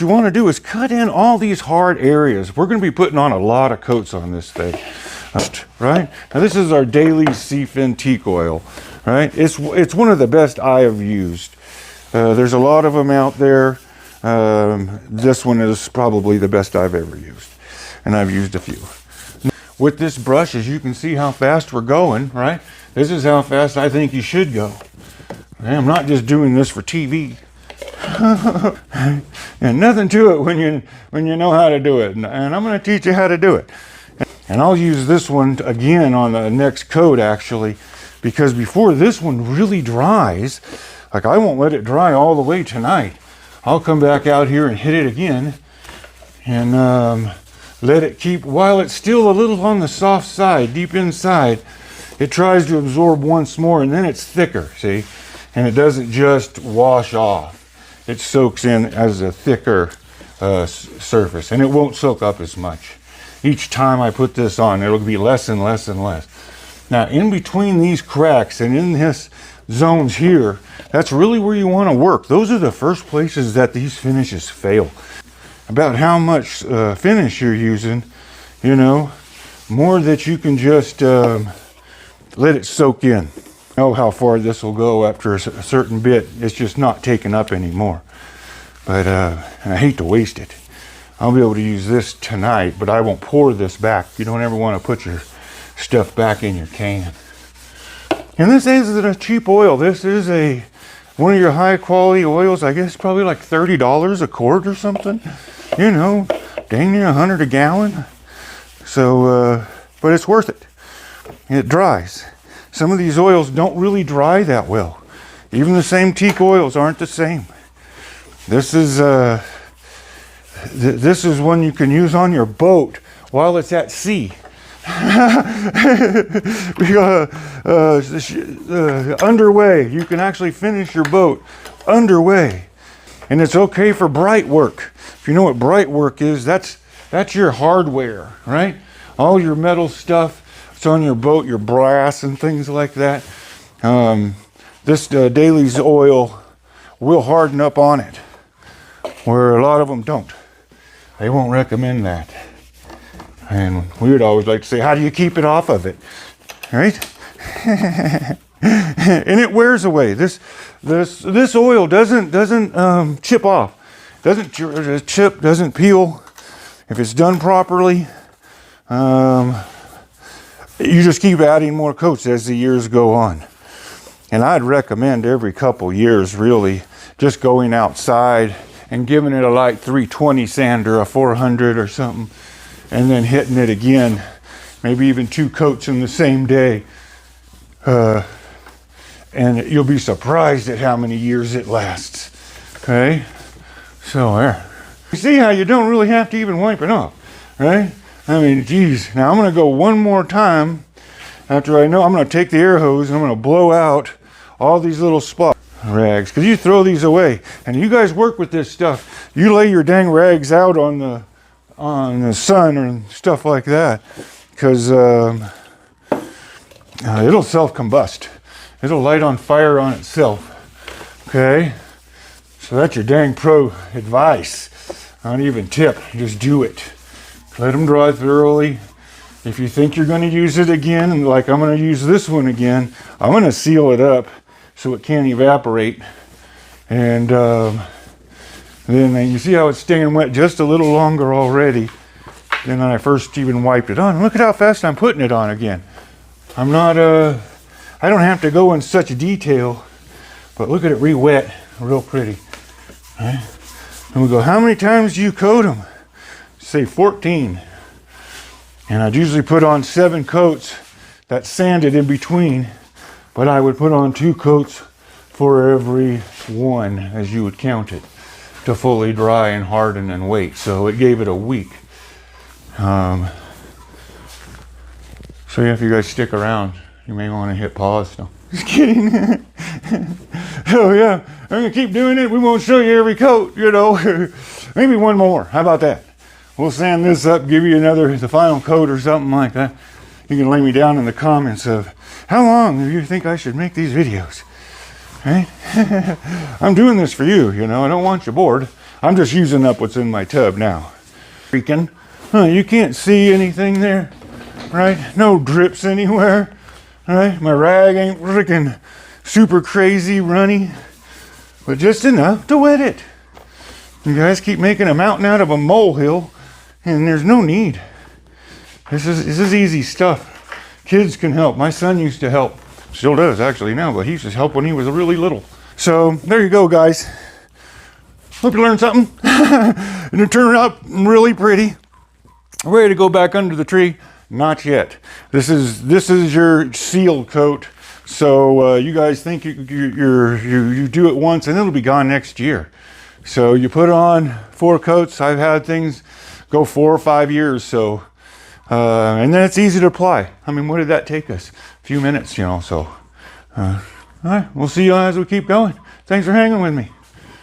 you want to do is cut in all these hard areas. We're going to be putting on a lot of coats on this thing, right? Now this is our daily Sea-Fin teak oil, right? It's one of the best I have used. There's a lot of them out there. This one is probably the best I've ever used, and I've used a few. With this brush, as you can see how fast we're going, right? This is how fast I think you should go. Okay? I'm not just doing this for TV. And nothing to it when you know how to do it. And I'm going to teach you how to do it. And I'll use this one again on the next coat actually, because before this one really dries, like I won't let it dry all the way tonight. I'll come back out here and hit it again and let it keep, while it's still a little on the soft side, deep inside, it tries to absorb once more, and then it's thicker, see? And it doesn't just wash off. It soaks in as a thicker surface, and it won't soak up as much. Each time I put this on, it'll be less and less and less. Now, in between these cracks and in this zones here, that's really where you want to work. Those are the first places that these finishes fail. About how much finish you're using, you know, more that you can just let it soak in. Know how far this will go after a certain bit. It's just not taken up anymore. But and I hate to waste it. I'll be able to use this tonight, but I won't pour this back. You don't ever want to put your stuff back in your can. And this isn't a cheap oil. This is one of your high quality oils. I guess probably like $30 a quart or something. You know, dang near 100 a gallon. So, but it's worth it. It dries. Some of these oils don't really dry that well. Even the same teak oils aren't the same. This is one you can use on your boat while it's at sea. Underway, you can actually finish your boat underway, and it's okay for bright work. If you know what bright work is, that's your hardware, right? All your metal stuff. It's on your boat, your brass and things like that. This Daly's oil will harden up on it, where a lot of them don't. They won't recommend that. And we would always like to say, how do you keep it off of it, right? And it wears away. This oil doesn't chip off, doesn't chip, doesn't peel. If it's done properly, you just keep adding more coats as the years go on. And I'd recommend every couple years, really, just going outside and giving it a light 320 sander, a 400 or something, and then hitting it again, maybe even 2 coats in the same day. And you'll be surprised at how many years it lasts. Okay? So there. You see how you don't really have to even wipe it off, right? I mean, geez. Now I'm going to go one more time after I'm going to take the air hose and I'm going to blow out all these little spot rags, because you throw these away. And you guys work with this stuff. You lay your dang rags out on the sun or stuff like that, because it'll self-combust. It'll light on fire on itself. Okay? So that's your dang pro advice. I don't even tip. Just do it. Let them dry thoroughly. If you think you're going to use it again, and like I'm going to use this one again, I'm going to seal it up so it can't evaporate. And then you see how it's staying wet just a little longer already than when I first even wiped it on. Look at how fast I'm putting it on again. I don't have to go in such detail, but look at it re-wet, real pretty. Right? And we go, how many times do you coat them? Say 14. And I'd usually put on 7 coats that sanded in between, but I would put on 2 coats for every one, as you would count it, to fully dry and harden and wait. So it gave it a week. So yeah, if you guys stick around, you may want to hit pause. No, just kidding. Oh yeah, I'm gonna keep doing it. We won't show you every coat, you know. Maybe one more. How about that? We'll sand this up, give you the final coat or something like that. You can lay me down in the comments of how long do you think I should make these videos, right? I'm doing this for you, you know. I don't want you bored. I'm just using up what's in my tub now. Freaking, you can't see anything there, right? No drips anywhere, right? My rag ain't freaking super crazy runny, but just enough to wet it. You guys keep making a mountain out of a molehill, and there's no need. This is easy stuff. Kids can help. My son used to help. Still does actually now, but he used to help when he was really little. So there you go, guys. Hope you learned something. And it turned out really pretty. Ready to go back under the tree? Not yet. This is your seal coat. So you guys think you do it once and it'll be gone next year. So you put on 4 coats. I've had things go 4 or 5 years. So and then it's easy to apply. I mean, what did that take us? A few minutes, you know. So all right, we'll see you as we keep going. Thanks for hanging with me.